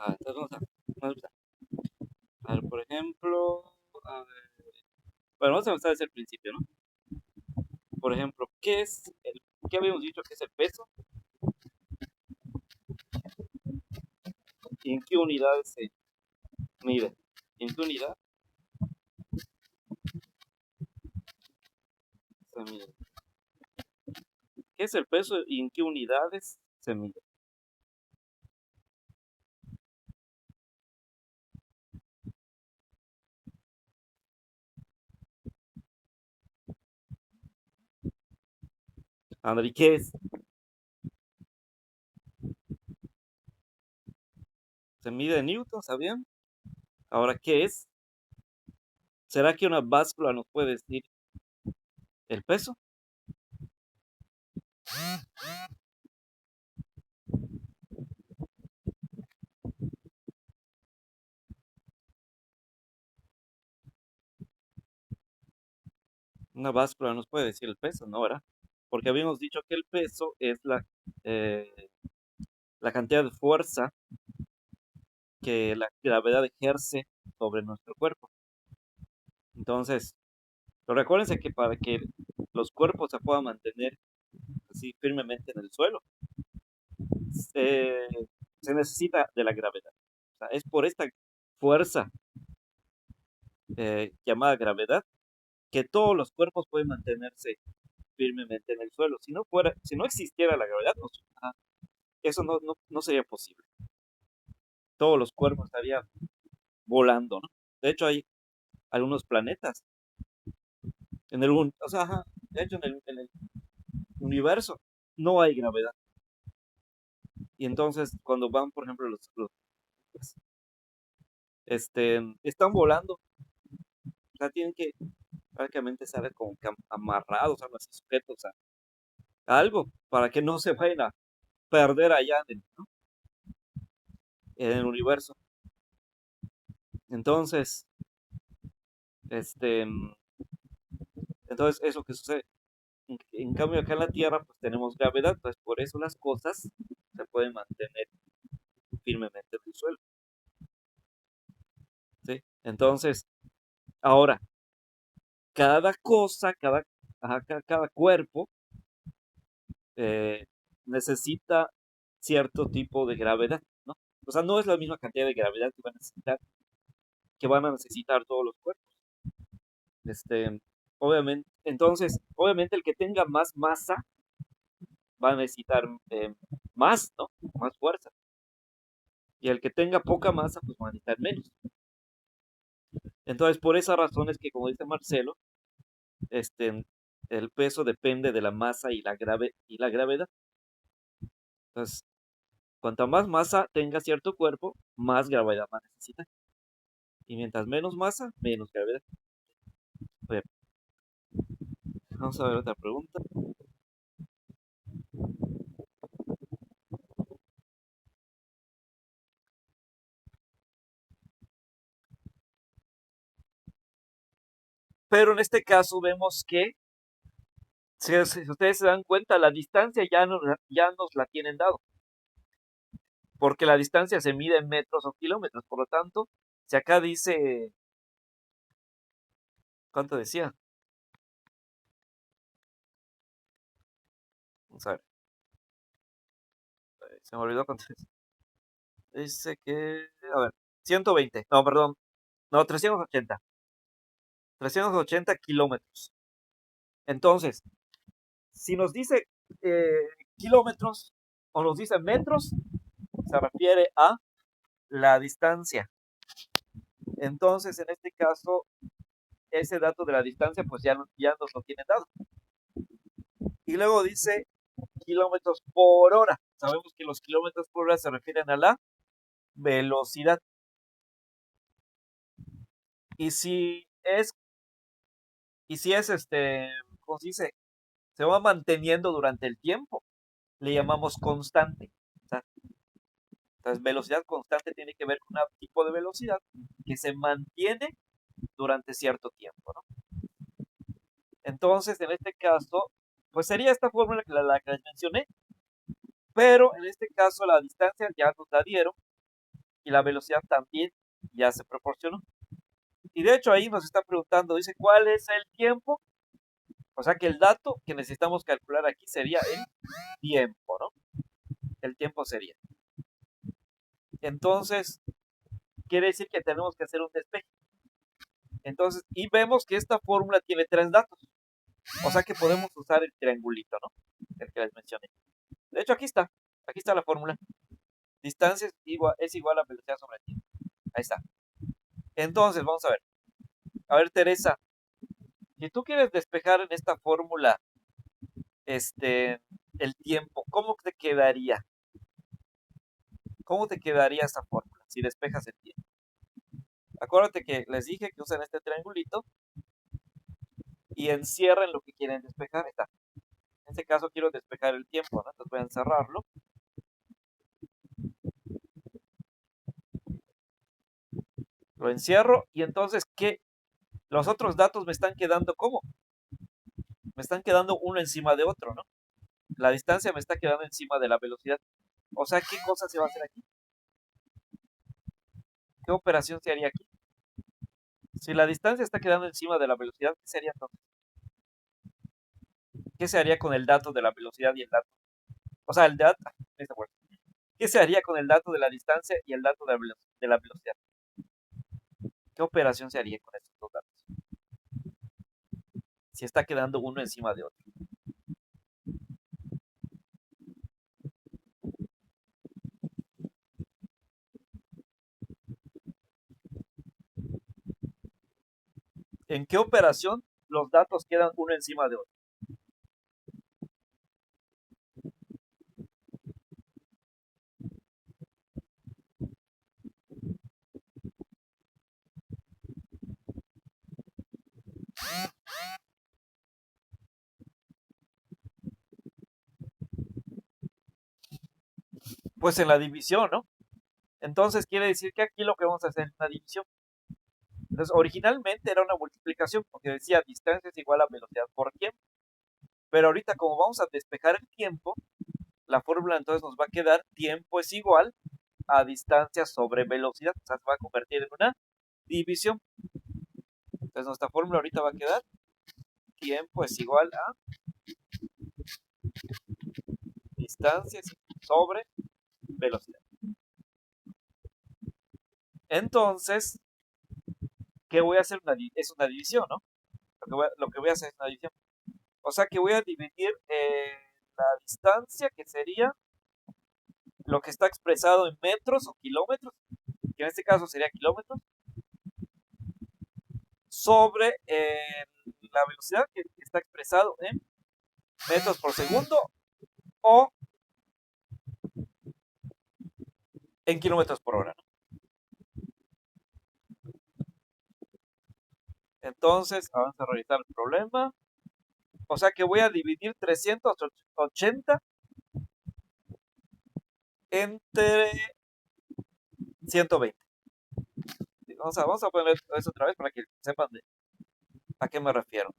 Entonces a ver, por ejemplo, a ver, bueno, vamos a empezar desde el principio, ¿no? Por ejemplo, ¿qué habíamos dicho que es el peso? ¿Y en qué unidades se mide? ¿En qué unidad se mide? ¿Qué es el peso y en qué unidades se mide? André, ¿qué es? Se mide en newton, ¿sabían? Ahora, ¿qué es? ¿Será que una báscula nos puede decir el peso? Una báscula nos puede decir el peso, ¿no? ¿Verdad? Porque habíamos dicho que el peso es eh, la cantidad de fuerza que la gravedad ejerce sobre nuestro cuerpo. Entonces, pero recuérdense que para que los cuerpos se puedan mantener así firmemente en el suelo, eh, se necesita de la gravedad. O sea, es por esta fuerza llamada gravedad que todos los cuerpos pueden mantenerse firmemente en el suelo. Si no existiera la gravedad, eso no sería posible. Todos los cuerpos estarían volando, ¿no? De hecho, hay algunos planetas o sea, de hecho, en el universo no hay gravedad. Y entonces, cuando van, por ejemplo, pues, están volando, o sea, tienen que prácticamente estar como que amarrados, algo así, sujetos a algo, para que no se vayan a perder allá en el universo. Entonces, este, entonces eso que sucede. En cambio, acá en la Tierra, pues tenemos gravedad, pues por eso las cosas se pueden mantener firmemente en el suelo, ¿sí? Entonces, ahora, cada cosa, cada cuerpo eh, necesita cierto tipo de gravedad, ¿no? O sea, no es la misma cantidad de gravedad que van a necesitar todos los cuerpos. Obviamente, entonces, obviamente el que tenga más masa va a necesitar más, ¿no? Más fuerza. Y el que tenga poca masa, pues va a necesitar menos. Entonces, por esa razón es que, como dice Marcelo, este, el peso depende de la masa y la gravedad. Entonces, cuanta más masa tenga cierto cuerpo, más gravedad va a necesitar. Y mientras menos masa, menos gravedad. Bien, vamos a ver otra pregunta. Pero en este caso vemos que, si ustedes se dan cuenta, la distancia ya nos la tienen dado. Porque la distancia se mide en metros o kilómetros. Por lo tanto, si acá dice, ¿cuánto decía? Vamos a ver, se me olvidó cuánto es. Dice que, a ver, 120, no, perdón, no, 380 kilómetros. Entonces, si nos dice kilómetros o nos dice metros, se refiere a la distancia. Entonces, en este caso, ese dato de la distancia, pues ya nos lo tiene dado. Y luego dice kilómetros por hora. Sabemos que los kilómetros por hora se refieren a la velocidad. Y si es, y si es ¿cómo se dice? Se va manteniendo durante el tiempo, le llamamos constante. O sea, entonces, velocidad constante tiene que ver con un tipo de velocidad que se mantiene durante cierto tiempo, ¿no? Entonces, en este caso, pues sería esta fórmula la que les mencioné, pero en este caso la distancia ya nos la dieron y la velocidad también ya se proporcionó. Y de hecho ahí nos está preguntando, dice, ¿cuál es el tiempo? O sea que el dato que necesitamos calcular aquí sería el tiempo, ¿no? El tiempo sería. Entonces, quiere decir que tenemos que hacer un despeje. Entonces, y vemos que esta fórmula tiene tres datos. O sea que podemos usar el triangulito, ¿no? El que les mencioné. De hecho, aquí está la fórmula. Distancia es igual a velocidad sobre tiempo. Ahí está. Entonces, vamos a ver. A ver, Teresa, si tú quieres despejar en esta fórmula el tiempo, ¿cómo te quedaría? ¿Cómo te quedaría esta fórmula si despejas el tiempo? Acuérdate que les dije que usen este triangulito y encierren lo que quieren despejar. Está. En este caso quiero despejar el tiempo, ¿no? Entonces voy a encerrarlo. Lo encierro y entonces, ¿qué? Los otros datos me están quedando ¿cómo? Me están quedando uno encima de otro, ¿no? La distancia me está quedando encima de la velocidad. O sea, ¿qué cosa se va a hacer aquí? ¿Qué operación se haría aquí? Si la distancia está quedando encima de la velocidad, ¿qué sería entonces? ¿Qué se haría con el dato de la velocidad y el dato? O sea, el dato, ¿qué se haría con el dato de la distancia y el dato de la velocidad? ¿Qué operación se haría con estos dos datos? Si está quedando uno encima de otro. ¿En qué operación los datos quedan uno encima de otro? Pues en la división, ¿no? Entonces quiere decir que aquí lo que vamos a hacer es una división. Entonces, originalmente era una multiplicación, porque decía distancia es igual a velocidad por tiempo. Pero ahorita, como vamos a despejar el tiempo, la fórmula entonces nos va a quedar tiempo es igual a distancia sobre velocidad. O sea, se va a convertir en una división. Entonces, nuestra fórmula ahorita va a quedar tiempo es igual a distancia sobre velocidad. Entonces, ¿qué voy a hacer? Es una división, ¿no? Lo que voy a hacer es una división. O sea que voy a dividir la distancia, que sería lo que está expresado en metros o kilómetros, que en este caso sería kilómetros, sobre la velocidad que está expresado en metros por segundo o en kilómetros por hora, ¿no? Entonces, vamos a revisar el problema. O sea que voy a dividir 380 entre 120. Vamos a poner eso otra vez para que sepan a qué me refiero.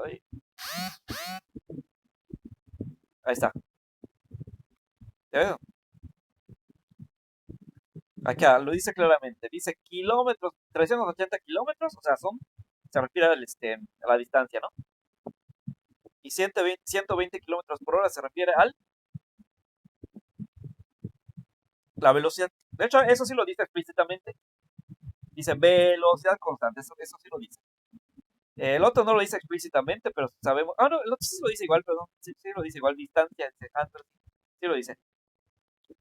Ahí, ahí está. ¿Ya ven? Acá lo dice claramente. Dice kilómetros, 380 kilómetros, o sea, se refiere a la distancia, ¿no? Y 120 kilómetros por hora se refiere a la velocidad. De hecho, eso sí lo dice explícitamente. Dice velocidad constante, eso sí lo dice. El otro no lo dice explícitamente, pero sabemos. Ah, no, el otro sí lo dice igual, perdón. Sí lo dice igual, distancia, sí lo dice.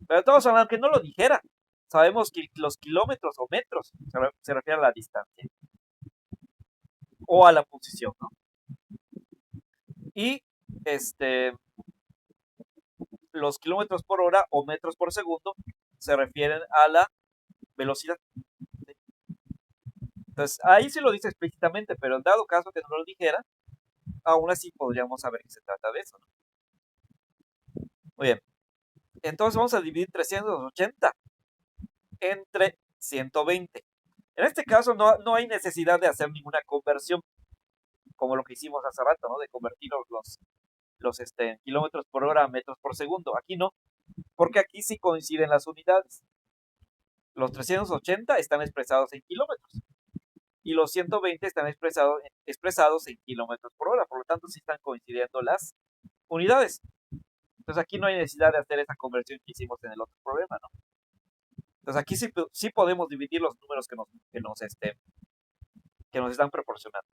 Pero todos, aunque no lo dijera, sabemos que los kilómetros o metros se refiere a la distancia o a la posición, ¿no? Y los kilómetros por hora o metros por segundo se refieren a la velocidad. Entonces, ahí sí lo dice explícitamente, pero en dado caso que no lo dijera, aún así podríamos saber que se trata de eso, ¿no? Muy bien. Entonces vamos a dividir 380 entre 120. En este caso no hay necesidad de hacer ninguna conversión, como lo que hicimos hace rato, ¿no? De convertir los kilómetros por hora a metros por segundo. Aquí no, porque aquí sí coinciden las unidades. Los 380 están expresados en kilómetros y los 120 están expresados en kilómetros por hora. Por lo tanto, sí están coincidiendo las unidades. Entonces aquí no hay necesidad de hacer esa conversión que hicimos en el otro problema, ¿no? Entonces aquí sí podemos dividir los números que nos están proporcionando.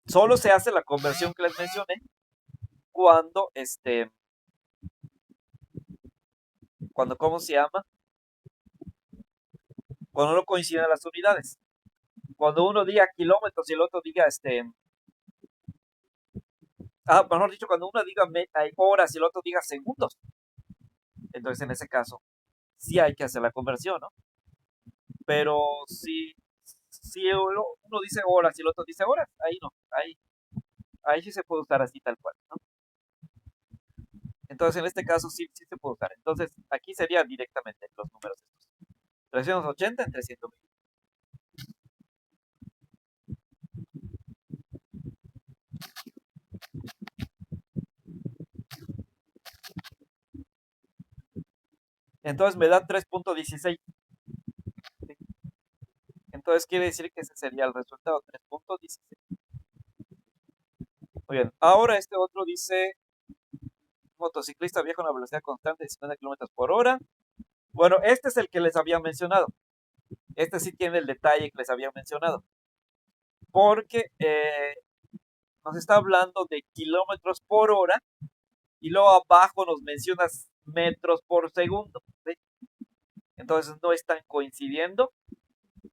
Solo se hace la conversión que les mencioné cuando, ¿cómo se llama? Cuando no coinciden las unidades. Cuando uno diga kilómetros y el otro diga, mejor dicho, cuando uno diga horas y el otro diga segundos. Entonces, en ese caso, sí hay que hacer la conversión, ¿no? Pero si uno dice horas y el otro dice horas, ahí no, ahí sí se puede usar así tal cual, ¿no? Entonces, en este caso sí se puede usar. Entonces, aquí serían directamente los números estos. 380 entre 100.000. Entonces me da 3.16. Entonces quiere decir que ese sería el resultado, 3.16. Muy bien, ahora este otro dice, motociclista viaja a una velocidad constante de 50 kilómetros por hora. Bueno, este es el que les había mencionado. Este sí tiene el detalle que les había mencionado. Porque nos está hablando de kilómetros por hora y luego abajo nos mencionas metros por segundo. ¿Sí? Entonces no están coincidiendo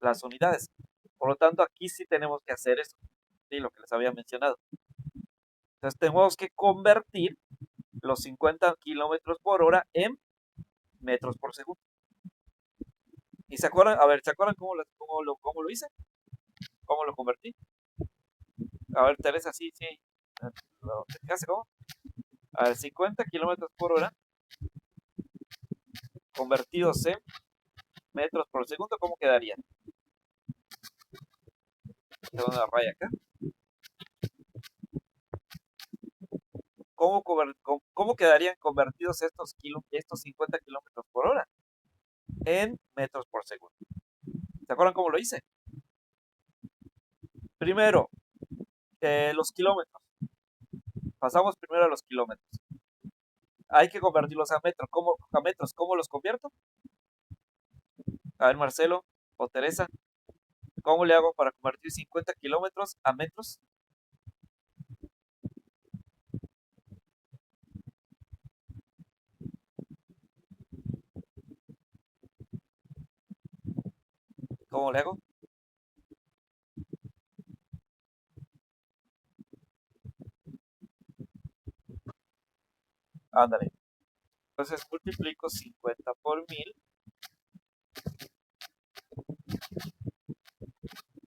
las unidades. Por lo tanto, aquí sí tenemos que hacer eso. ¿Sí? Lo que les había mencionado. Entonces tenemos que convertir los 50 kilómetros por hora en metros por segundo. ¿Y se acuerdan? A ver, ¿se acuerdan cómo lo hice? ¿Cómo lo convertí? A ver, Teresa, sí. ¿Te fijaste cómo? A ver, 50 kilómetros por hora convertidos en metros por segundo, ¿cómo quedaría? Tengo una raya acá. ¿Cómo quedarían convertidos estos 50 kilómetros por hora en metros por segundo? ¿Se acuerdan cómo lo hice? Primero, los kilómetros. Pasamos primero a los kilómetros. Hay que convertirlos a metros. ¿Cómo los convierto? A ver, Marcelo o Teresa, ¿cómo le hago para convertir 50 kilómetros a metros? ¿Cómo le hago? Ándale. Entonces multiplico 50 por 1000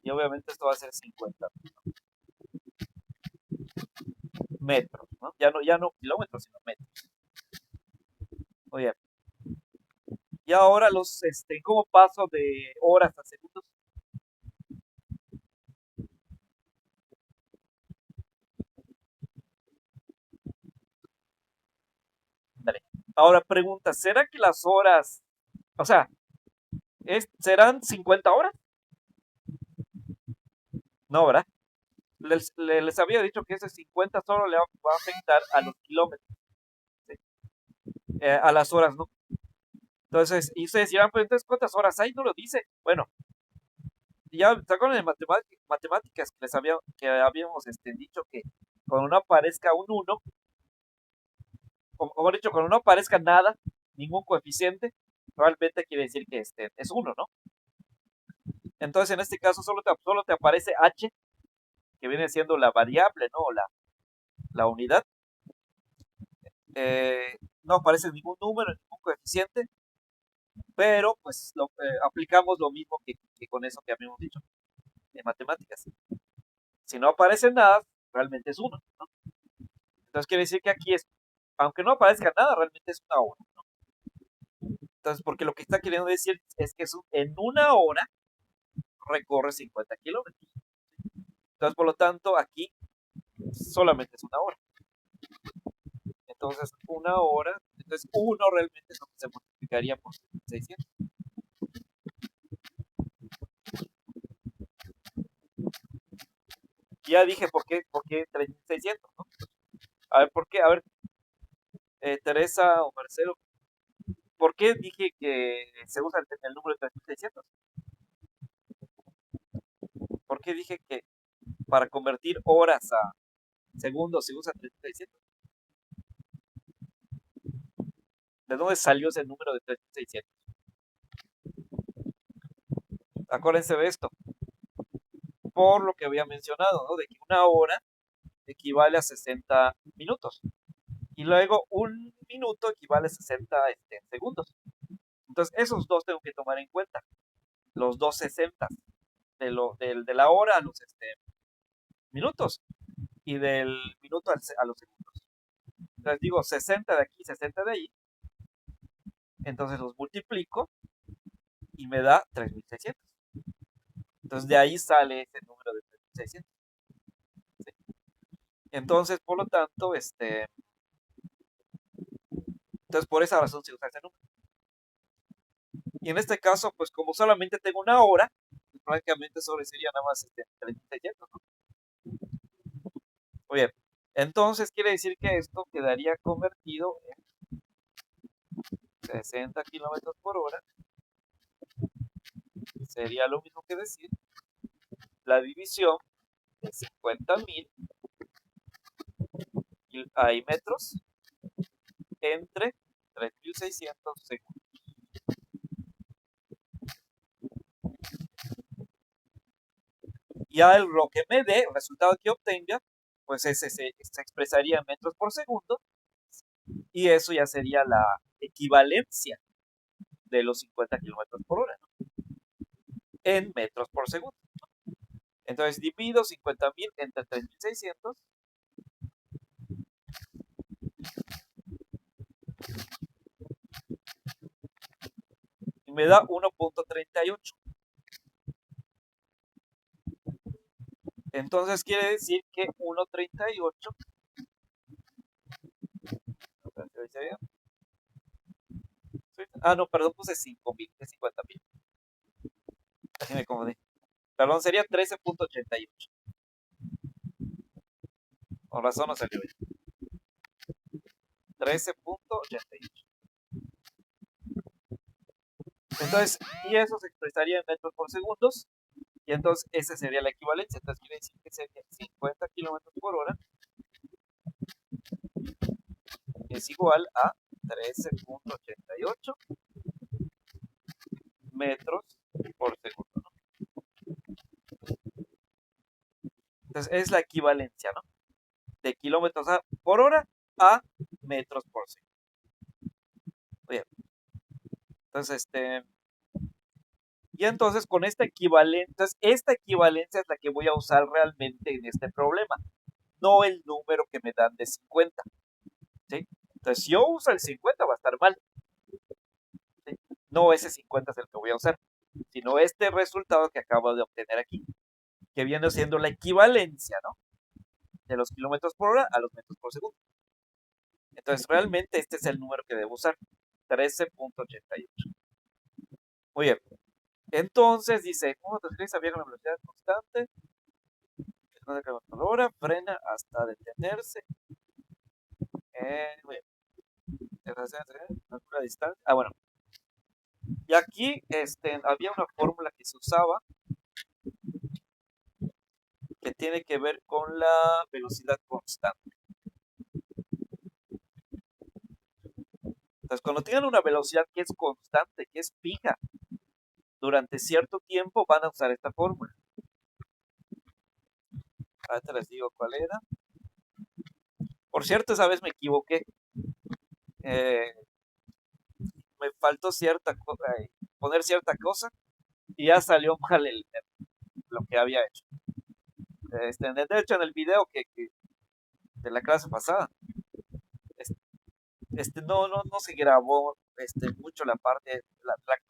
y obviamente esto va a ser 50 metros, ¿no? Ya no kilómetros, sino metros. Muy bien. Y ahora ¿cómo paso de horas a segundos? Dale. Ahora pregunta, ¿será que las horas, o sea, serán 50 horas? No, ¿verdad? Les había dicho que ese 50 solo le va a afectar a los kilómetros, ¿sí? A las horas, ¿no? Entonces, y ustedes dirán, pues entonces, ¿cuántas horas hay? No lo dice. Bueno, ya se acuerdan de matemáticas que habíamos dicho que cuando no aparezca un 1, o mejor dicho, cuando no aparezca nada, ningún coeficiente, realmente quiere decir que es 1, ¿no? Entonces, en este caso, solo te aparece h, que viene siendo la variable, ¿no? La unidad. No aparece ningún número, ningún coeficiente, pero pues aplicamos lo mismo que con eso que habíamos dicho en matemáticas. Si no aparece nada, realmente es 1, ¿no? Entonces quiere decir que aquí aunque no aparezca nada, realmente es una hora, ¿no? Entonces, porque lo que está queriendo decir es que en una hora recorre 50 kilómetros. Entonces, por lo tanto, aquí solamente es una hora. Entonces, una hora, entonces uno realmente es lo que se multiplicaría por 600. Ya dije por qué 3600, ¿no? A ver, ¿por qué? A ver, Teresa o Marcelo, ¿por qué dije que se usa el número de 3600? ¿Por qué dije que para convertir horas a segundos se usa 3600? ¿De dónde salió ese número de 3600? Acuérdense de esto, por lo que había mencionado, ¿no? De que una hora equivale a 60 minutos. Y luego un minuto equivale a 60 segundos. Entonces, esos dos tengo que tomar en cuenta. Los dos 60 de la hora a los minutos y del minuto a los segundos. Entonces digo 60 de aquí, 60 de ahí. Entonces los multiplico y me da 3600. Entonces de ahí sale ese número de 3600. ¿Sí? Entonces, por lo tanto, entonces por esa razón se usa ese número. Y en este caso, pues como solamente tengo una hora, pues prácticamente solo sería nada más 3600, ¿no? Muy bien. Entonces quiere decir que esto quedaría convertido en 60 kilómetros por hora. Sería lo mismo que decir la división de 50.000 hay metros entre 3600 segundos. Ya lo que me dé, el resultado que obtenga, pues ese se expresaría en metros por segundo y eso ya sería la equivalencia de los 50 kilómetros por hora, ¿no? En metros por segundo. Entonces divido 50.000 entre 3600 y me da 1.38. Entonces quiere decir que 1.38. Ah, no, perdón, puse 5.000, es 50.000. Así me confundí. Perdón, sería 13.88. Con razón no salió bien. 13.88. Entonces, y eso se expresaría en metros por segundos. Y entonces, esa sería la equivalencia. Entonces, quiere decir que sería 50 kilómetros por hora es igual a 13.88 metros por segundo, ¿no? Entonces, es la equivalencia, ¿no? De kilómetros por hora a metros por segundo. Bien. Entonces, y entonces con esta equivalencia es la que voy a usar realmente en este problema, no el número que me dan de 50. ¿Sí? Entonces, si yo uso el 50 va a estar mal. ¿Sí? No ese 50 es el que voy a usar, sino este resultado que acabo de obtener aquí, que viene siendo la equivalencia, ¿no? De los kilómetros por hora a los metros por segundo. Entonces, realmente este es el número que debo usar, 13.88. Muy bien. Entonces dice, ¿cómo te escribes a una velocidad constante? Por hora, frena hasta detenerse. Muy bien. Calcula distancia. Ah, bueno. Y aquí había una fórmula que se usaba que tiene que ver con la velocidad constante. Entonces, cuando tengan una velocidad que es constante, que es fija, durante cierto tiempo van a usar esta fórmula. Ahorita les digo cuál era. Por cierto, esa vez me equivoqué. Me faltó poner cierta cosa y ya salió mal lo que había hecho. De hecho, en el video de la clase pasada, no se grabó mucho la parte,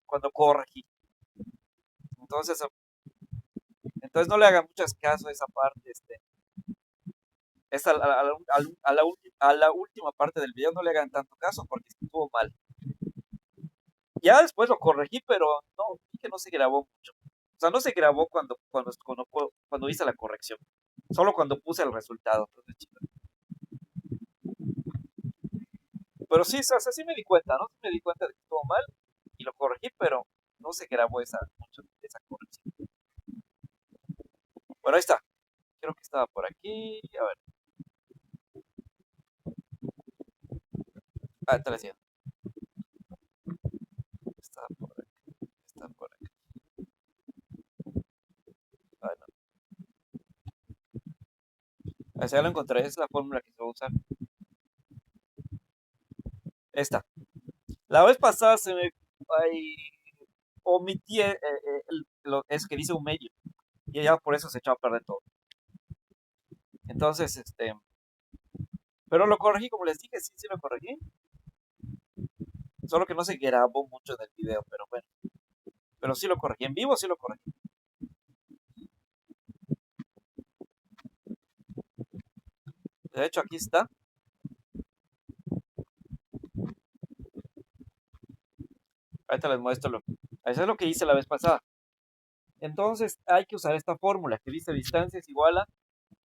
cuando corregí. Entonces no le haga muchas caso a esa parte. A la última parte del video no le hagan tanto caso porque estuvo mal. Ya después lo corregí, pero no, vi que no se grabó mucho. O sea, no se grabó cuando hice la corrección. Solo cuando puse el resultado. Entonces, pero sí, o sea, sí me di cuenta, ¿no? Sí me di cuenta de que estuvo mal y lo corregí, pero no se grabó esa corrección. Bueno, ahí está. Creo que estaba por aquí. A ver. Ah, está diciendo. Está por aquí. Está por aquí. Ah, no. Ah, ya lo encontré. Es la fórmula que se va a usar. Esta. La vez pasada se me ay, omití eso que dice un medio. Y ya por eso se echó a perder todo. Entonces, pero lo corregí, como les dije, sí, sí lo corregí. Solo que no se grabó mucho del video, pero bueno. Pero sí lo corregí. En vivo sí lo corregí. De hecho, aquí está. Ahorita les muestro eso es lo que hice la vez pasada. Entonces, hay que usar esta fórmula que dice distancia es igual a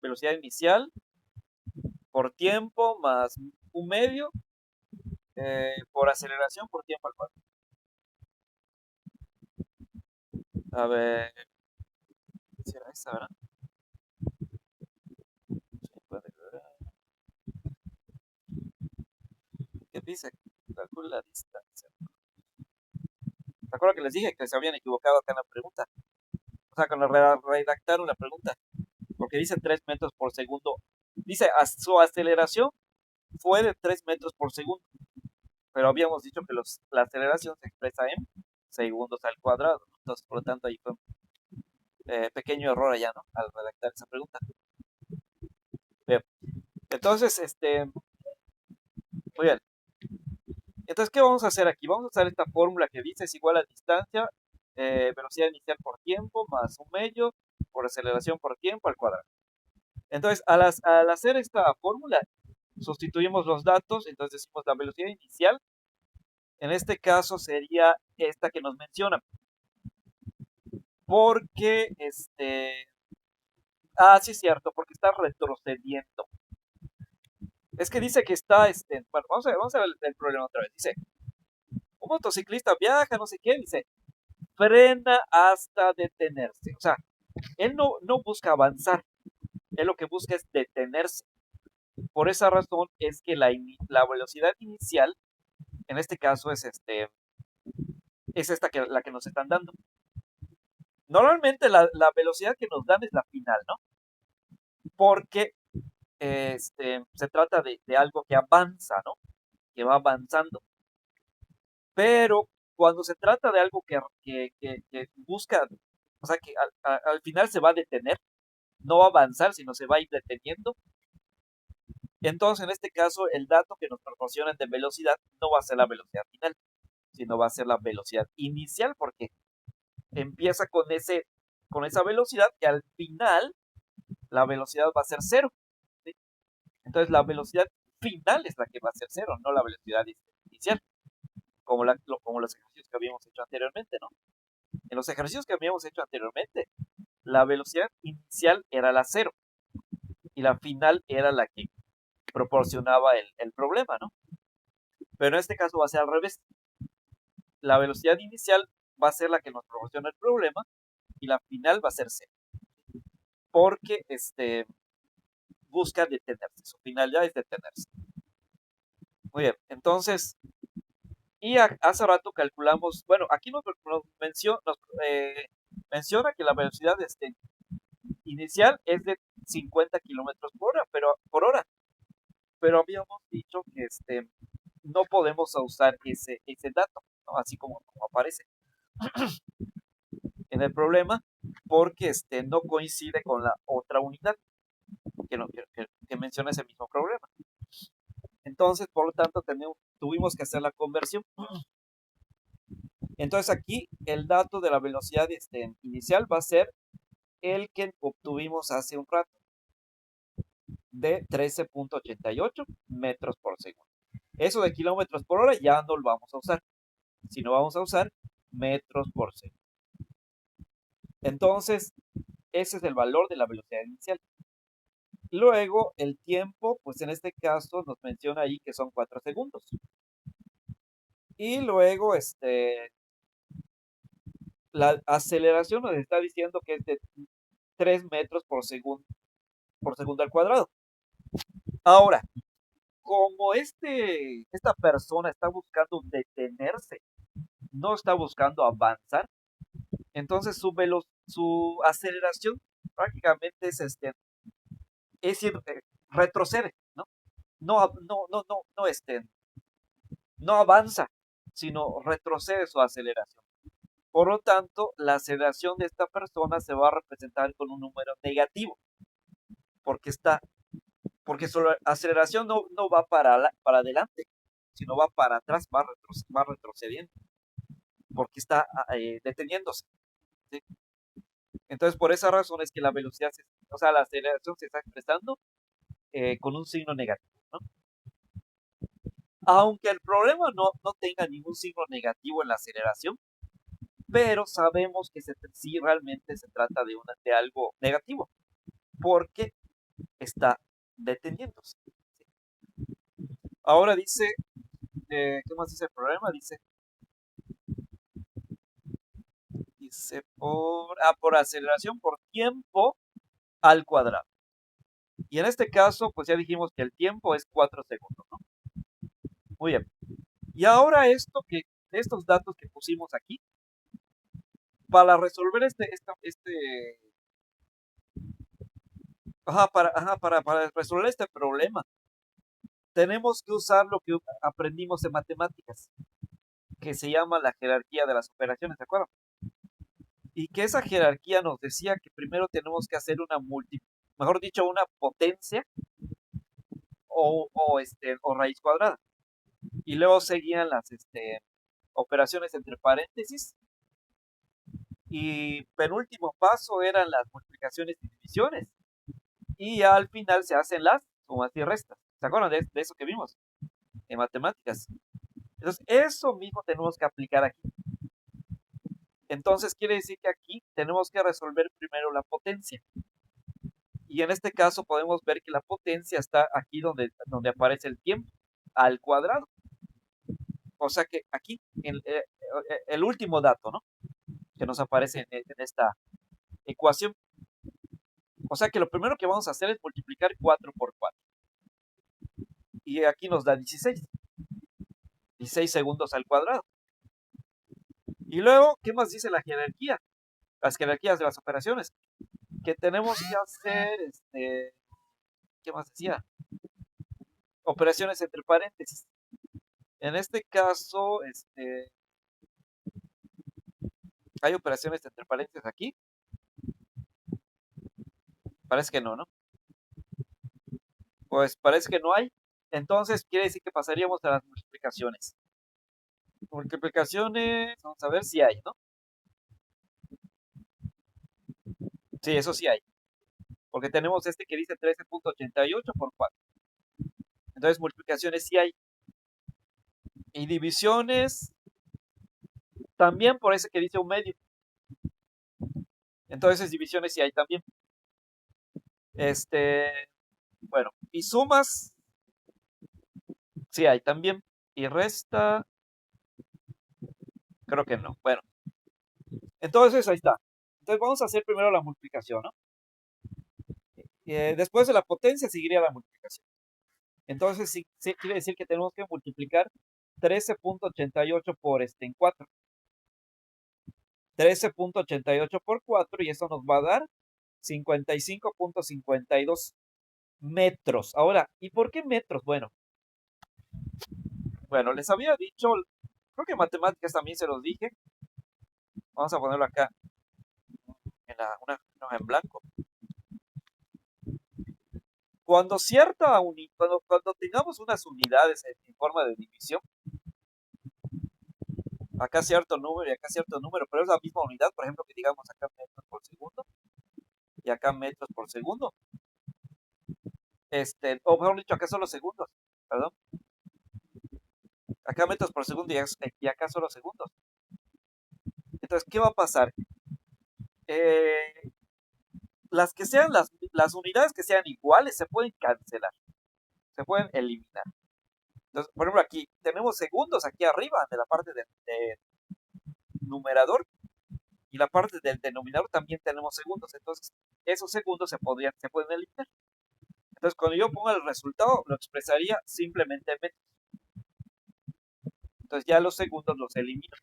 velocidad inicial por tiempo más un medio por aceleración por tiempo al cuadrado. A ver, ¿será esta, verdad? ¿Qué dice? Calcula la distancia. ¿Se acuerdan que les dije que se habían equivocado acá en la pregunta? O sea, cuando redactaron la pregunta, porque dice 3 metros por segundo. Dice, su aceleración fue de 3 metros por segundo, pero habíamos dicho que la aceleración se expresa en segundos al cuadrado. Entonces, por lo tanto, ahí fue un pequeño error allá, ¿no? Al redactar esa pregunta. Bien. Entonces, muy bien. Entonces, ¿qué vamos a hacer aquí? Vamos a usar esta fórmula que dice es igual a distancia, velocidad inicial por tiempo, más un medio por aceleración por tiempo al cuadrado. Entonces, al hacer esta fórmula, sustituimos los datos, entonces decimos la velocidad inicial, en este caso sería esta que nos menciona, porque, sí es cierto, porque está retrocediendo. Es que dice que está, bueno, vamos a ver el problema otra vez. Dice, un motociclista viaja, no sé qué, dice, frena hasta detenerse. O sea, él no busca avanzar, él lo que busca es detenerse. Por esa razón es que la velocidad inicial, en este caso, es esta la que nos están dando. Normalmente la velocidad que nos dan es la final, ¿no? Porque se trata de algo que avanza, ¿no? Que va avanzando. Pero cuando se trata de algo que busca, o sea, que al final se va a detener, no va a avanzar, sino se va a ir deteniendo. Entonces, en este caso, el dato que nos proporcionan de velocidad no va a ser la velocidad final, sino va a ser la velocidad inicial, porque empieza con esa velocidad y al final la velocidad va a ser cero. ¿Sí? Entonces, la velocidad final es la que va a ser cero, no la velocidad inicial, como los ejercicios que habíamos hecho anteriormente, ¿no? En los ejercicios que habíamos hecho anteriormente, la velocidad inicial era la cero y la final era la que proporcionaba el problema, ¿no? Pero en este caso va a ser al revés. La velocidad inicial va a ser la que nos proporciona el problema y la final va a ser cero. Porque busca detenerse. Su final ya es detenerse. Muy bien, entonces, y hace rato calculamos, bueno, aquí nos menciona que la velocidad inicial es de 50 kilómetros por hora, pero habíamos dicho que no podemos usar ese dato, ¿no? Así como aparece en el problema, porque no coincide con la otra unidad que menciona ese mismo problema. Entonces, por lo tanto, tuvimos que hacer la conversión. Entonces, aquí el dato de la velocidad inicial va a ser el que obtuvimos hace un rato. de 13.88 metros por segundo. Eso de kilómetros por hora ya no lo vamos a usar, sino vamos a usar metros por segundo. Entonces, ese es el valor de la velocidad inicial. Luego, el tiempo, pues en este caso nos menciona ahí que son 4 segundos. Y luego, la aceleración nos está diciendo que es de 3 metros por segundo al cuadrado. Ahora, como esta persona está buscando detenerse, no está buscando avanzar, entonces su aceleración prácticamente es decir, retrocede, ¿no? No avanza, sino retrocede su aceleración. Por lo tanto, la aceleración de esta persona se va a representar con un número negativo, porque su aceleración no va para adelante, sino va para atrás, va retrocediendo, porque está deteniéndose, ¿sí? Entonces, por esa razón es que la velocidad, o sea, la aceleración se está expresando con un signo negativo, ¿no? Aunque el problema no tenga ningún signo negativo en la aceleración, pero sabemos que sí realmente se trata de algo negativo, porque está deteniéndose. Ahora dice, ¿qué más dice el problema? Dice por aceleración por tiempo al cuadrado. Y en este caso, pues ya dijimos que el tiempo es 4 segundos, ¿no? Muy bien. Y ahora estos datos que pusimos aquí, para resolver para resolver este problema, tenemos que usar lo que aprendimos en matemáticas, que se llama la jerarquía de las operaciones, ¿de acuerdo? Y que esa jerarquía nos decía que primero tenemos que hacer mejor dicho, una potencia o raíz cuadrada. Y luego seguían las operaciones entre paréntesis. Y penúltimo paso eran las multiplicaciones y divisiones. Y ya al final se hacen las sumas y restas. ¿Se acuerdan de eso que vimos en matemáticas? Entonces, eso mismo tenemos que aplicar aquí. Entonces, quiere decir que aquí tenemos que resolver primero la potencia. Y en este caso podemos ver que la potencia está aquí donde aparece el tiempo, al cuadrado. O sea que aquí, el último dato, ¿no? Que nos aparece en esta ecuación. O sea que lo primero que vamos a hacer es multiplicar 4 por 4. Y aquí nos da 16. 16 segundos al cuadrado. Y luego, ¿qué más dice la jerarquía? Las jerarquías de las operaciones. Que tenemos que hacer, ¿qué más decía? Operaciones entre paréntesis. En este caso, hay operaciones entre paréntesis aquí. Parece que no, ¿no? Pues parece que no hay. Entonces quiere decir que pasaríamos a las multiplicaciones. Multiplicaciones, vamos a ver si hay, ¿no? Sí, eso sí hay. Porque tenemos este que dice 13.88 por 4. Entonces multiplicaciones sí hay. Y divisiones también por ese que dice un medio. Entonces divisiones sí hay también. Bueno, y sumas sí hay también. Y resta, creo que no. Bueno, entonces ahí está. Entonces vamos a hacer primero la multiplicación, ¿no? Después de la potencia seguiría la multiplicación. Entonces sí quiere decir que tenemos que multiplicar 13.88 en 4. 13.88 por 4 y eso nos va a dar 55.52 metros. Ahora, ¿y por qué metros? Bueno, les había dicho, creo que en matemáticas también se los dije. Vamos a ponerlo acá en una hoja en blanco. Cuando tengamos unas unidades en forma de división, acá cierto número y acá cierto número, pero es la misma unidad, por ejemplo, que digamos acá metros por segundo y acá metros por segundo. o mejor dicho, acá son los segundos, perdón. Acá metros por segundo y acá son los segundos. Entonces, ¿qué va a pasar? Eh, las que sean las unidades que sean iguales se pueden cancelar, se pueden eliminar. Entonces, por ejemplo, aquí tenemos segundos aquí arriba de la parte del numerador y la parte del denominador también tenemos segundos. Entonces, esos segundos se pueden eliminar. Entonces, cuando yo ponga el resultado, lo expresaría simplemente en metros. Entonces, ya los segundos los elimino.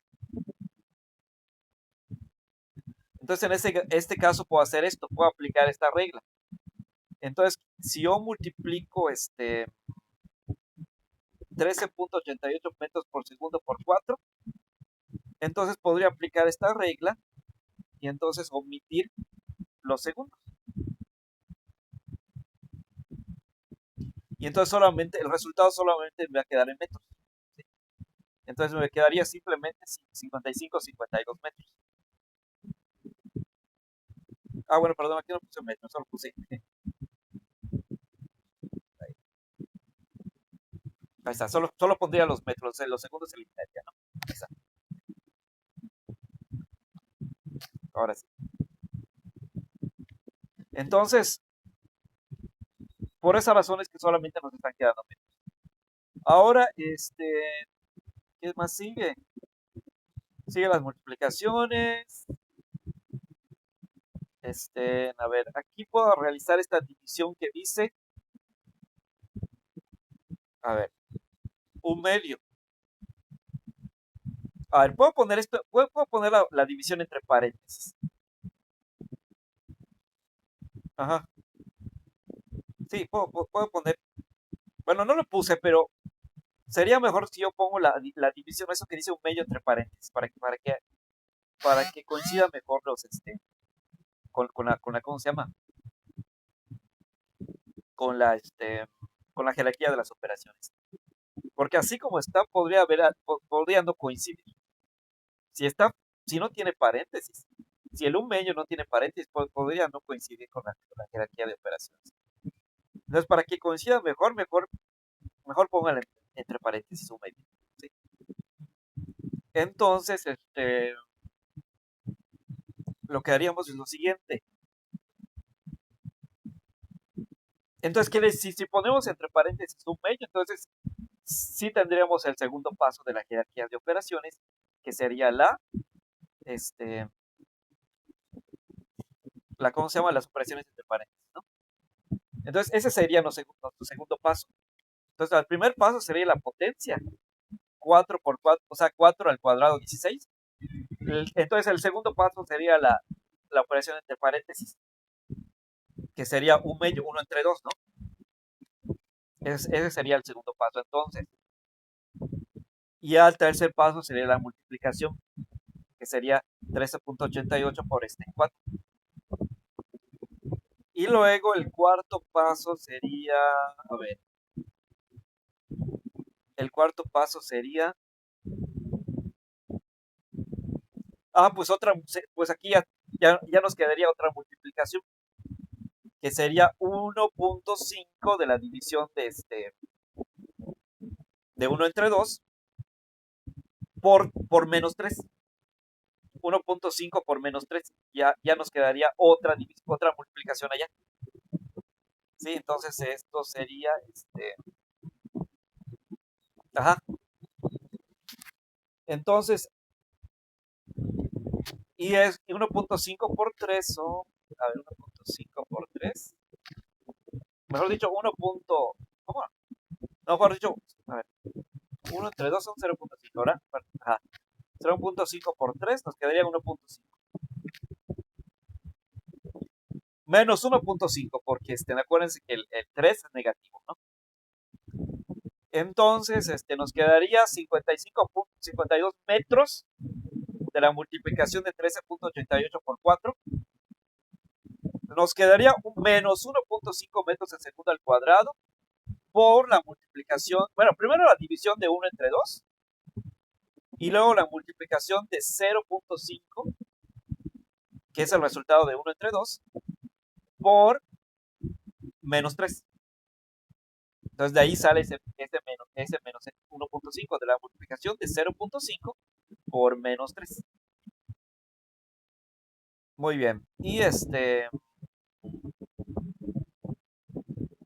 Entonces, en este caso puedo hacer esto, puedo aplicar esta regla. Entonces, si yo multiplico 13.88 metros por segundo por 4, entonces podría aplicar esta regla y entonces omitir los segundos. Y entonces el resultado solamente me va a quedar en metros. ¿Sí? Entonces me quedaría simplemente 55-52 metros. Ah, bueno, perdón, aquí no puse metros, solo puse. Ahí está, solo pondría los metros, los segundos se eliminaría, ¿no? Ahí está. Ahora sí. Entonces, por esa razón es que solamente nos están quedando metros. Ahora, ¿qué más sigue? Sigue las multiplicaciones. A ver, aquí puedo realizar esta división que dice, a ver, un medio. A ver, puedo poner esto, puedo poner la división entre paréntesis. Ajá. Sí, puedo poner, bueno, no lo puse, pero sería mejor si yo pongo la división, eso que dice un medio entre paréntesis, para que coincida mejor ¿cómo se llama? Con con la jerarquía de las operaciones. Porque así como está, podría no coincidir. Si está, si no tiene paréntesis, si el un medio no tiene paréntesis, podría no coincidir con la jerarquía de operaciones. Entonces, para que coincida mejor póngale entre paréntesis un medio. ¿Sí? Entonces, lo que haríamos es lo siguiente. Entonces, quiere decir, si ponemos entre paréntesis un medio, entonces sí tendríamos el segundo paso de la jerarquía de operaciones, que sería este, ¿cómo se llama? Las operaciones entre paréntesis, ¿no? Entonces, ese sería nuestro segundo paso. Entonces, el primer paso sería la potencia, 4 por 4, o sea, 4 al cuadrado 16. Entonces, el segundo paso sería la operación entre paréntesis, que sería un medio, 1 entre 2, ¿no? Ese sería el segundo paso, entonces. Y al tercer paso sería la multiplicación, que sería 13.88 por 4. Y luego el cuarto paso sería, a ver, el cuarto paso sería, pues aquí ya nos quedaría otra multiplicación, que sería 1.5 de la división de 1 entre 2 por menos 3. 1.5 por menos 3. Ya nos quedaría otra multiplicación allá. Sí, entonces esto sería, ajá. Entonces, y es 1.5 por 3 son, a ver, 1.5 por 3. Mejor dicho, ¿cómo? No, mejor dicho, a ver, 1 entre 2 son 0.5, ¿verdad? Ajá. 0.5 por 3 nos quedaría 1.5. Menos 1.5, porque acuérdense que el 3 es negativo, ¿no? Entonces, nos quedaría 55.52 metros de la multiplicación de 13.88 por 4. Nos quedaría un menos 1.5 metros en segundo al cuadrado por la multiplicación, bueno, primero la división de 1 entre 2 y luego la multiplicación de 0.5, que es el resultado de 1 entre 2, por menos 3. Entonces de ahí sale ese menos 1.5 de la multiplicación de 0.5 por menos 3. Muy bien.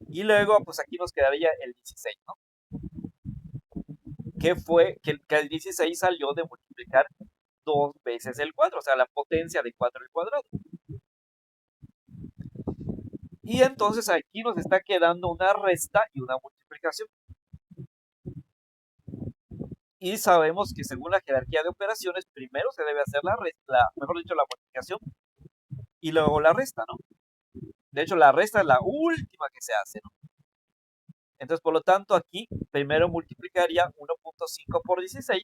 Y luego, pues aquí nos quedaría el 16, ¿no? Que fue que el 16 salió de multiplicar dos veces el 4, o sea, la potencia de 4 al cuadrado. Y entonces aquí nos está quedando una resta y una multiplicación. Y sabemos que según la jerarquía de operaciones, primero se debe hacer la resta, mejor dicho, la multiplicación y luego la resta, ¿no? De hecho, la resta es la última que se hace, ¿no? Entonces, por lo tanto, aquí primero multiplicaría 1.5 por 16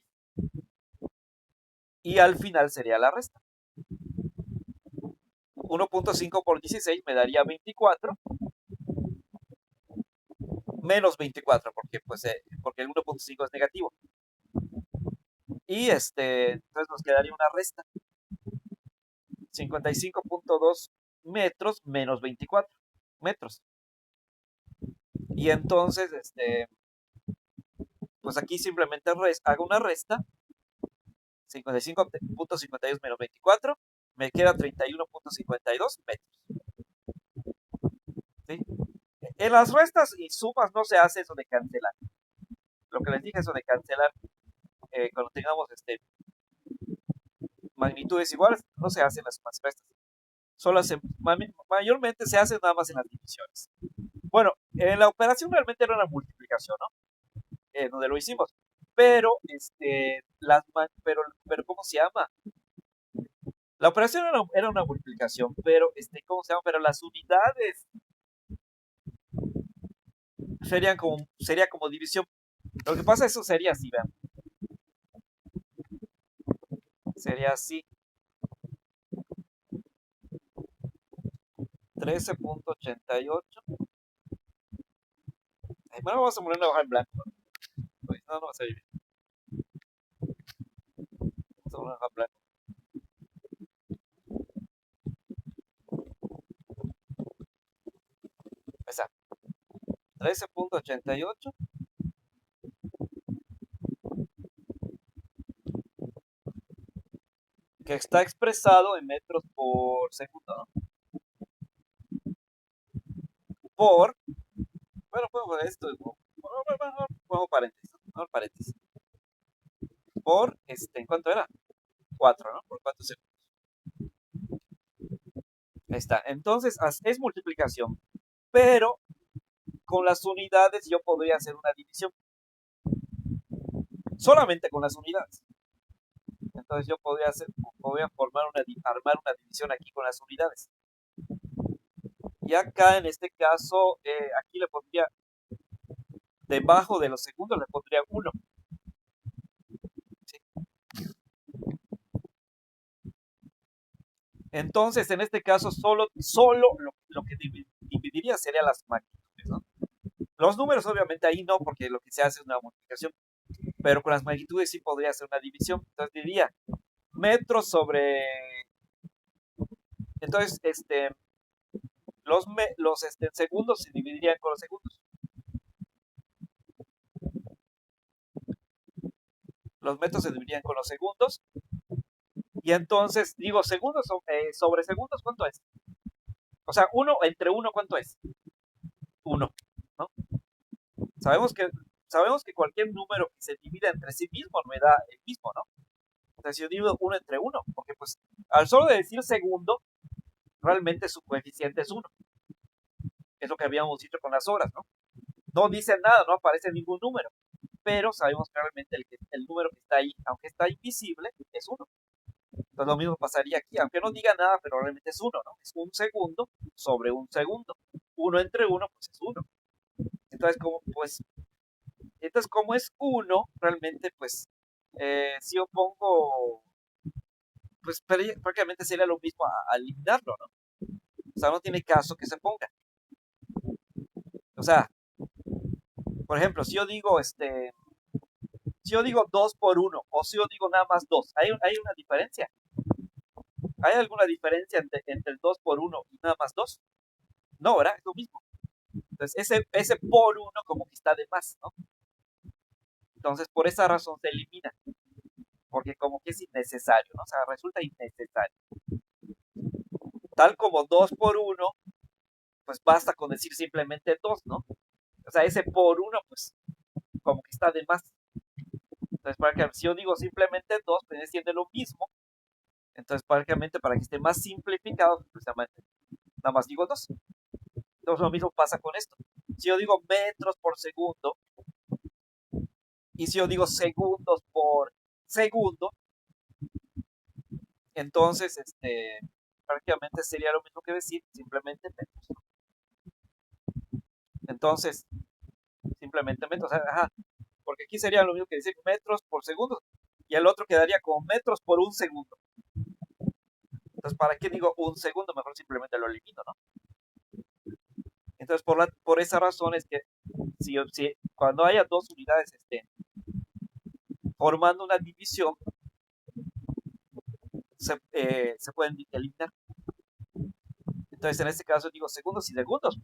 y al final sería la resta. 1.5 por 16 me daría 24 menos 24 porque el 1.5 es negativo. Y entonces nos quedaría una resta. 55.2 metros menos 24 metros. Y entonces, pues aquí simplemente hago una resta. 55.52 menos 24 me queda 31.52 metros. ¿Sí? En las restas y sumas no se hace eso de cancelar. Lo que les dije, eso de cancelar, cuando tengamos magnitudes iguales, no se hacen las sumas y restas. Mayormente se hace nada más en las divisiones. Bueno, en la operación realmente era una multiplicación, ¿no? Donde lo hicimos. Pero, pero, ¿cómo se llama? La operación era una multiplicación, pero, ¿cómo se llama? Pero las unidades sería como división. Lo que pasa, eso sería así, vean. Sería así. 13.88. Bueno, vamos a poner una hoja en blanco. No, no va a salir bien. Vamos a poner una hoja en blanco. Esa. 13.88 que está expresado en metros por segundo, ¿no? Por, bueno, puedo poner esto, pongo paréntesis, por, ¿en cuánto era? 4, ¿no? Por 4 segundos. Ahí está. Entonces, es multiplicación, pero con las unidades yo podría hacer una división, solamente con las unidades. Entonces yo podría armar una división aquí con las unidades. Y acá en este caso, aquí le pondría, debajo de los segundos le pondría 1. ¿Sí? Entonces, en este caso, solo lo que dividiría sería las magnitudes, ¿no? Los números, obviamente, ahí no, porque lo que se hace es una multiplicación, pero con las magnitudes sí podría hacer una división. Entonces diría metros sobre. Entonces, los segundos se dividirían con los segundos. Los metros se dividirían con los segundos. Y entonces, digo, segundos sobre segundos, ¿cuánto es? O sea, entre uno, ¿cuánto es? 1, ¿no? Sabemos que cualquier número que se divida entre sí mismo me da el mismo, ¿no? O sea, si yo divido 1 entre 1, porque pues al solo de decir segundo, realmente su coeficiente es 1. Es lo que habíamos dicho con las horas, ¿no? No dice nada, no aparece ningún número, pero sabemos que realmente el número que está ahí, aunque está invisible, es 1. Entonces lo mismo pasaría aquí, aunque no diga nada, pero realmente es 1, ¿no? Es un segundo sobre un segundo. 1 entre 1, pues es 1. Entonces, como es 1, realmente, pues, si yo pongo, pues prácticamente sería lo mismo a eliminarlo, ¿no? O sea, no tiene caso que se ponga. O sea, por ejemplo, si yo digo 2 por 1 o si yo digo nada más 2, ¿hay una diferencia? ¿Hay alguna diferencia entre el 2 por 1 y nada más 2? No, ¿verdad? Es lo mismo. Entonces, ese por 1 como que está de más, ¿no? Entonces, por esa razón se elimina, porque como que es innecesario, ¿no? O sea, resulta innecesario. Tal como 2 por 1, pues basta con decir simplemente 2, ¿no? O sea, ese por 1, pues como que está de más. Entonces, si yo digo simplemente 2, pues viene siendo lo mismo. Entonces, prácticamente para que esté más simplificado, pues nada más digo 2. Entonces, lo mismo pasa con esto. Si yo digo metros por segundo, y si yo digo segundos por segundo, entonces, prácticamente sería lo mismo que decir simplemente metros. Entonces, simplemente metros, ajá, porque aquí sería lo mismo que decir metros por segundo, y el otro quedaría como metros por un segundo. Entonces, ¿para qué digo un segundo? Mejor simplemente lo elimino, ¿no? Entonces, por esa razón es que si cuando haya dos unidades formando una división, se pueden eliminar. Entonces, en este caso digo segundos y segundos.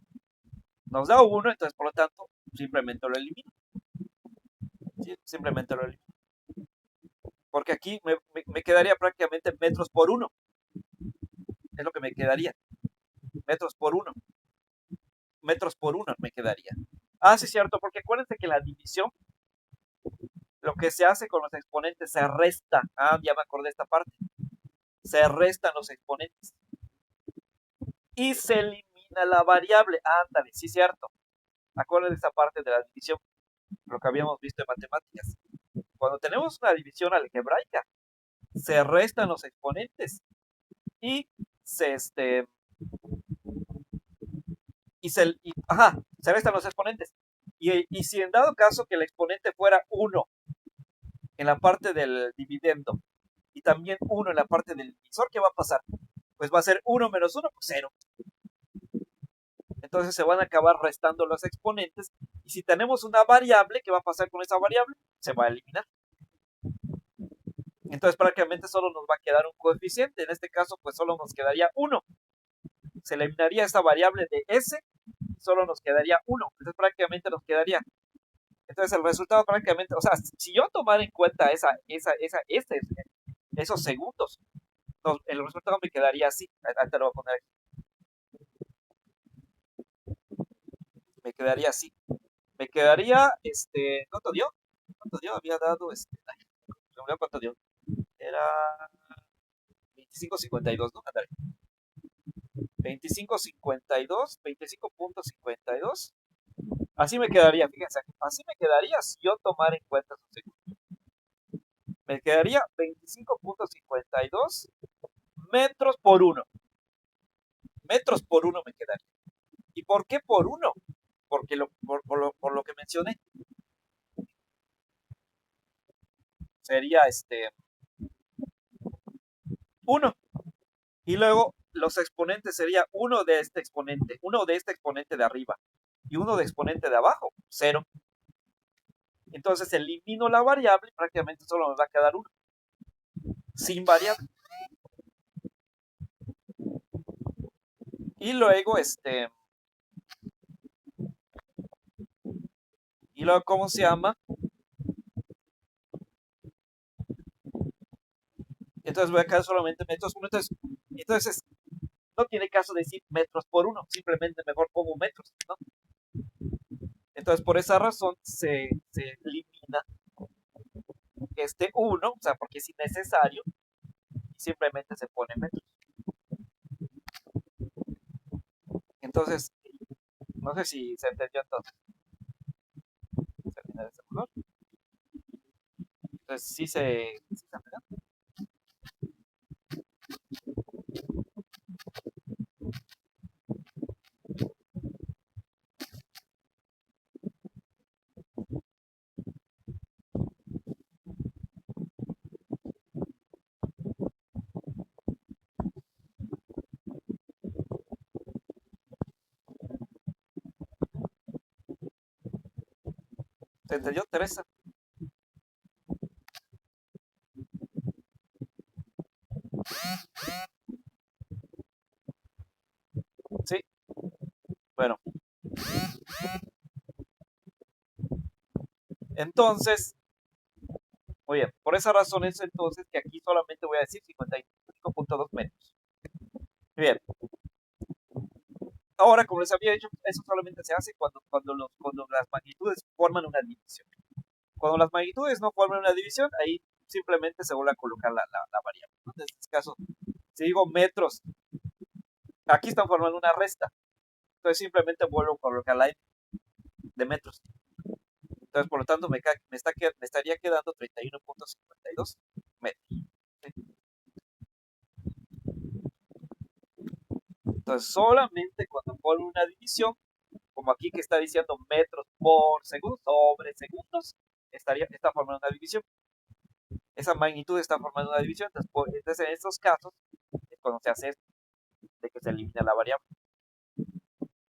Nos da 1, entonces por lo tanto, simplemente lo elimino. ¿Sí? Simplemente lo elimino. Porque aquí me quedaría prácticamente metros por 1. Es lo que me quedaría. Metros por 1. Metros por 1 me quedaría. Ah, sí, cierto, porque acuérdense que la división, lo que se hace con los exponentes, se resta. Ah, ya me acordé de esta parte. Se restan los exponentes. Y se elimina la variable. Ándale, sí, cierto. Acuérdense de esa parte de la división, lo que habíamos visto en matemáticas. Cuando tenemos una división algebraica, se restan los exponentes y se se restan los exponentes. Y si en dado caso que el exponente fuera 1 en la parte del dividendo y también 1 en la parte del divisor, ¿qué va a pasar? Pues va a ser 1 menos 1, pues 0. Entonces se van a acabar restando los exponentes. Y si tenemos una variable, ¿qué va a pasar con esa variable? Se va a eliminar. Entonces prácticamente solo nos va a quedar un coeficiente. En este caso, pues solo nos quedaría 1. Se eliminaría esta variable de s, solo nos quedaría 1. Entonces prácticamente nos quedaría. Entonces el resultado prácticamente, o sea, si yo tomara en cuenta esos segundos, el resultado me quedaría así. Ahí te lo voy a poner aquí. Me quedaría así. Me quedaría, ¿cuánto dio? ¿Cuánto dio? Había dado, se me olvidó cuánto dio. Era 25.52, ¿no? Andale. 25.52, 25.52. Así me quedaría, fíjense, así me quedaría si yo tomara en cuenta sus segundos. Me quedaría 25.52 metros por 1. Metros por 1 me quedaría. ¿Y por qué por 1? Porque por lo que mencioné, sería 1. Y luego los exponentes sería 1 de este exponente de arriba y 1 de exponente de abajo, 0. Entonces elimino la variable y prácticamente solo nos va a quedar 1. Sin variable. Y luego, ¿cómo se llama? Entonces voy a quedar solamente metros por 1. Entonces, no tiene caso decir metros por 1, simplemente mejor pongo metros, ¿no? Entonces, por esa razón se elimina este 1, o sea, porque es innecesario, y simplemente se pone metros. Entonces, no sé si se entendió entonces. Entonces, sí se entendió. ¿Se entendió, Teresa? Sí. Bueno. Entonces, muy bien, por esa razón es entonces que aquí solamente voy a decir 55.2 metros. Muy bien. Ahora, como les había dicho, eso solamente se hace cuando las magnitudes forman una división. Cuando las magnitudes no forman una división, ahí simplemente se vuelve a colocar la variable. En este caso, si digo metros, aquí están formando una resta. Entonces simplemente vuelvo a colocar la de metros. Entonces, por lo tanto, me estaría quedando 31.52 metros. Entonces, solamente cuando formo una división, como aquí que está diciendo metros por segundo sobre segundos, está formando una división. Esa magnitud está formando una división. Entonces en estos casos, es cuando se hace esto, de que se elimina la variable.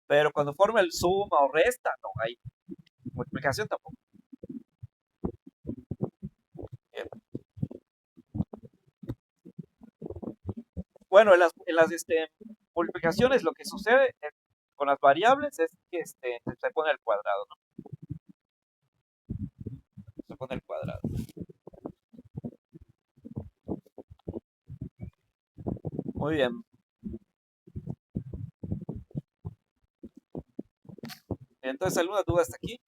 Pero cuando forma el suma o resta, no hay multiplicación tampoco. Bien. Bueno, en las multiplicaciones lo que sucede con las variables es que se pone el cuadrado, ¿no? Se pone el cuadrado. Muy bien. Entonces, ¿alguna duda hasta aquí?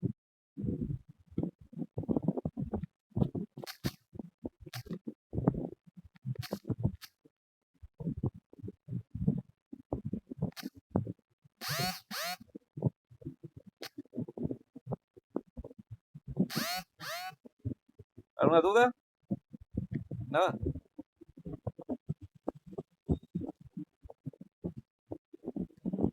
¿Alguna duda? Nada.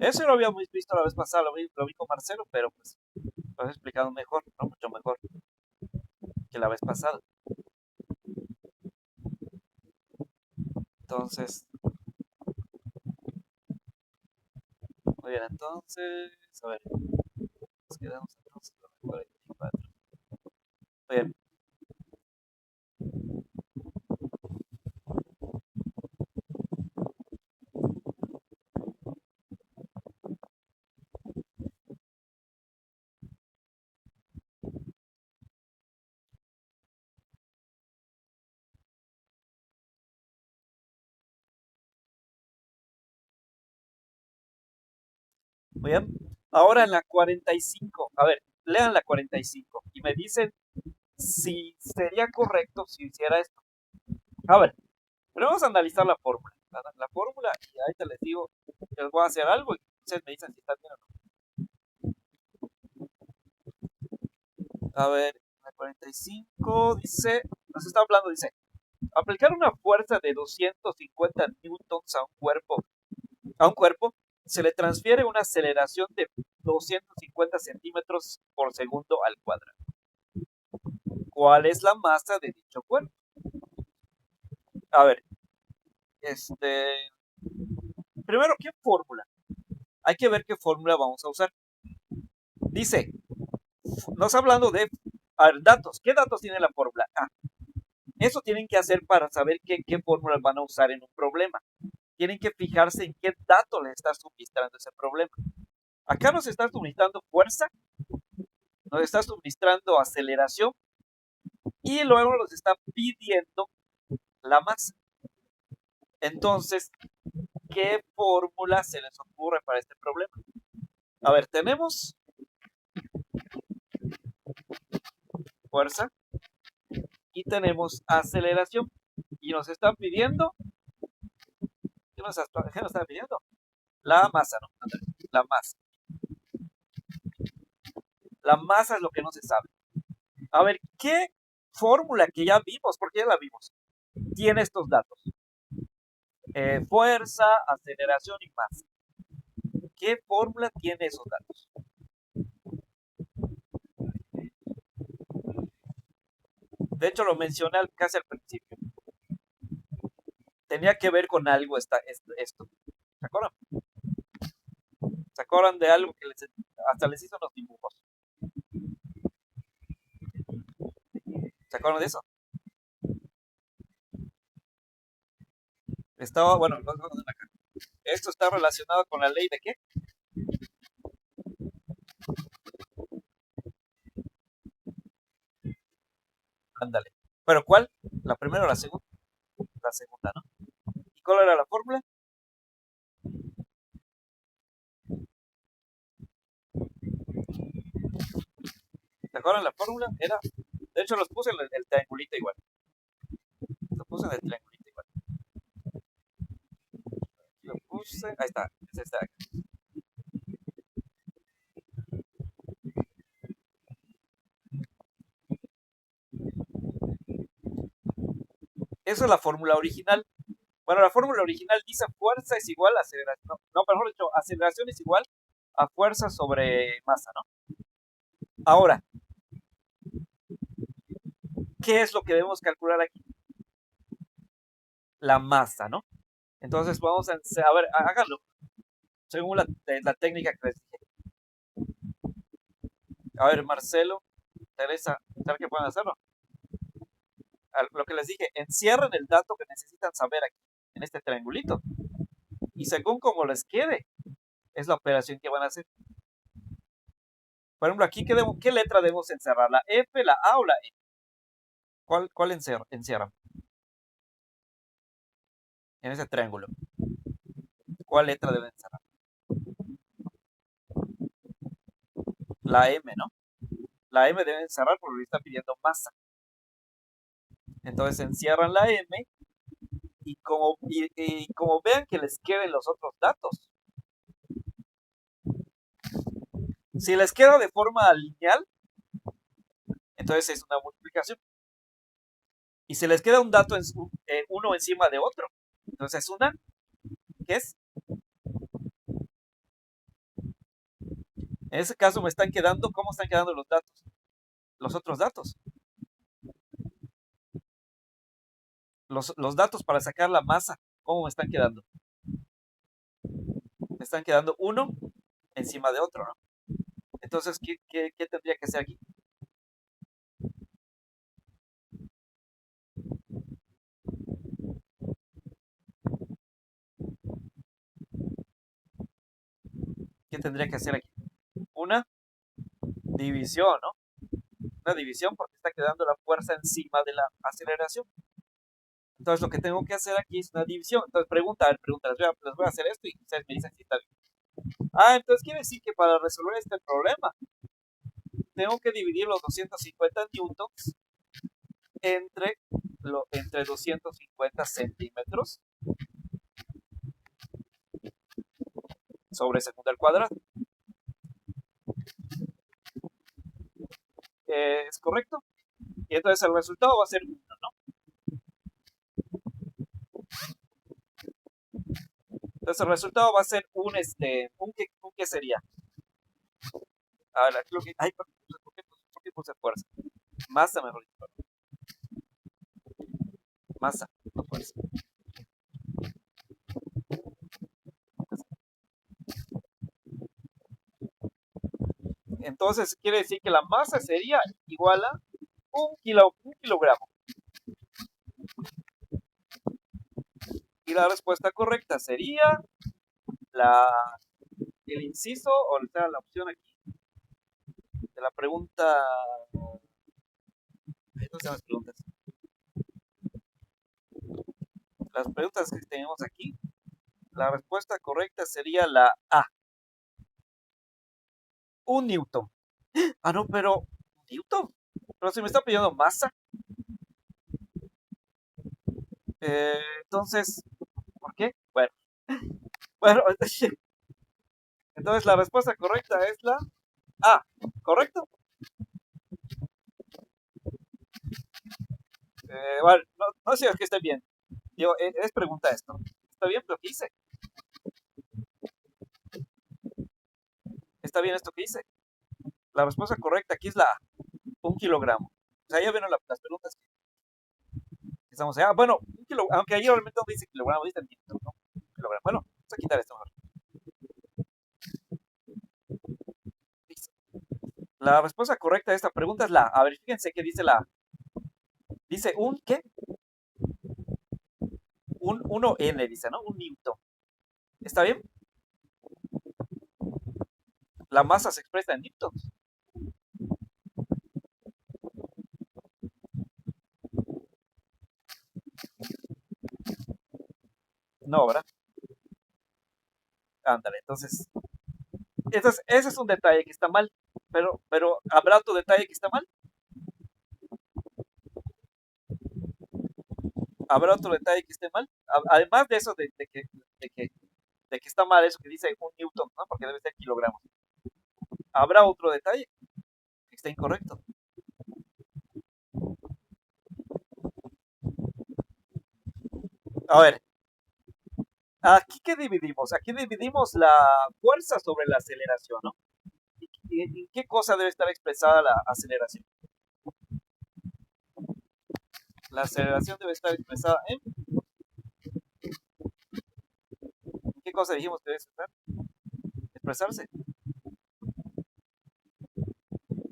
Eso lo habíamos visto la vez pasada, lo vi con Marcelo, pero pues lo has explicado mejor, ¿no? Mucho mejor que la vez pasada. Entonces, muy bien, entonces, a ver, nos quedamos entonces con el 44. Muy bien. Muy bien. Ahora en la 45, a ver, lean la 45 y me dicen si sería correcto si hiciera esto. A ver, pero vamos a analizar la fórmula. La fórmula, y ahorita les digo que les voy a hacer algo y ustedes me dicen si están bien o no. A ver, la 45 dice, nos está hablando, dice, aplicar una fuerza de 250 newtons a un cuerpo, se le transfiere una aceleración de 250 centímetros por segundo al cuadrado. ¿Cuál es la masa de dicho cuerpo? A ver, primero, ¿qué fórmula? Hay que ver qué fórmula vamos a usar. Dice, nos hablando de datos. ¿Qué datos tiene la fórmula? Eso tienen que hacer para saber qué fórmulas van a usar en un problema. Tienen que fijarse en qué dato les está suministrando ese problema. Acá nos está suministrando fuerza, nos está suministrando aceleración y luego nos está pidiendo la masa. Entonces, ¿qué fórmula se les ocurre para este problema? A ver, tenemos fuerza y tenemos aceleración. Y nos están pidiendo, ¿qué nos están pidiendo? La masa, ¿no? La masa. La masa es lo que no se sabe. A ver, ¿qué fórmula que ya vimos, porque ya la vimos, tiene estos datos? Fuerza, aceleración y masa. ¿Qué fórmula tiene esos datos? De hecho, lo mencioné casi al principio. Tenía que ver con algo esto. ¿Se acuerdan? ¿Se acuerdan de algo que hasta les hizo unos dibujos? ¿Se acuerdan de eso? Bueno, esto está relacionado con la ley de qué? Ándale. Pero ¿cuál? ¿La primera o la segunda? La segunda, ¿no? ¿Y cuál era la fórmula? ¿Te acuerdas la fórmula? Era, de hecho los puse en el triangulito igual. Los puse en el triangulito igual. Lo puse, ahí está, es esta. Esa es la fórmula original. Bueno, la fórmula original dice fuerza es igual a aceleración. No, no, mejor dicho, aceleración es igual a fuerza sobre masa, ¿no? Ahora, ¿qué es lo que debemos calcular aquí? La masa, ¿no? Entonces vamos a ver, háganlo, según la técnica que les dije. A ver, Marcelo, Teresa, ¿saben qué pueden hacerlo? Lo que les dije, encierren el dato que necesitan saber aquí, en este triangulito. Y según como les quede, es la operación que van a hacer. Por ejemplo, aquí, ¿qué letra debemos encerrar? ¿La F, la A o la E? ¿Cuál encierran en ese triángulo? ¿Cuál letra deben encerrar? La M, ¿no? La M debe encerrar porque le está pidiendo masa. Entonces encierran la M y como vean que les queden los otros datos. Si les queda de forma lineal, entonces es una multiplicación. Y si les queda un dato uno encima de otro, entonces es una, ¿qué es? En ese caso me están quedando, ¿cómo están quedando los datos? Los otros datos. Los datos para sacar la masa, ¿cómo me están quedando? Me están quedando uno encima de otro, ¿no? Entonces, ¿qué tendría que hacer aquí? ¿Qué tendría que hacer aquí? Una división, ¿no? Una división porque está quedando la fuerza encima de la aceleración. Entonces, lo que tengo que hacer aquí es una división. Entonces, pregunta, les voy a hacer esto y ustedes me dicen si está bien. Entonces quiere decir que para resolver este problema, tengo que dividir los 250 newtons entre 250 centímetros sobre segundo al cuadrado. ¿Es correcto? Y entonces el resultado va a ser 1, ¿no? Entonces el resultado va a ser ¿qué sería? A ver, aquí ay, ¿por qué puse fuerza? Masa, mejor dicho. Masa, no fuerza. Entonces quiere decir que la masa sería igual a un kilogramo. Y la respuesta correcta sería la, el inciso, o sea, la opción aquí de la pregunta. ¿Dónde están las preguntas? Las preguntas que tenemos aquí, la respuesta correcta sería la A, 1 newton. No, pero Newton. Pero si me está pidiendo masa. Entonces, ¿por qué? Bueno, entonces la respuesta correcta es la A, ¿correcto? Bueno, no sé si es que esté bien. Digo, es pregunta esto. ¿Está bien lo que hice? ¿Está bien esto que hice? La respuesta correcta aquí es la A, 1 kilogramo. O sea, ya vieron las preguntas que estamos allá. Bueno, aunque ahí realmente no dice kilogramo, dice newton, ¿no? Kilogramo. Bueno, vamos a quitar esto mejor. La respuesta correcta a esta pregunta es la A. A ver, fíjense que dice la A. Dice ¿qué? Un 1N, dice, ¿no? 1 newton. ¿Está bien? La masa se expresa en newtons. No, ¿verdad? Ándale, ese es un detalle que está mal, pero ¿habrá otro detalle que está mal? ¿Habrá otro detalle que esté mal? Además de eso, de que, de que está mal eso que dice un newton, ¿no? Porque debe ser kilogramos. ¿Habrá otro detalle que está incorrecto? A ver, ¿aquí qué dividimos? Aquí dividimos la fuerza sobre la aceleración, ¿no? ¿En qué cosa debe estar expresada la aceleración? La aceleración debe estar expresada ¿en qué cosa dijimos que debe expresarse?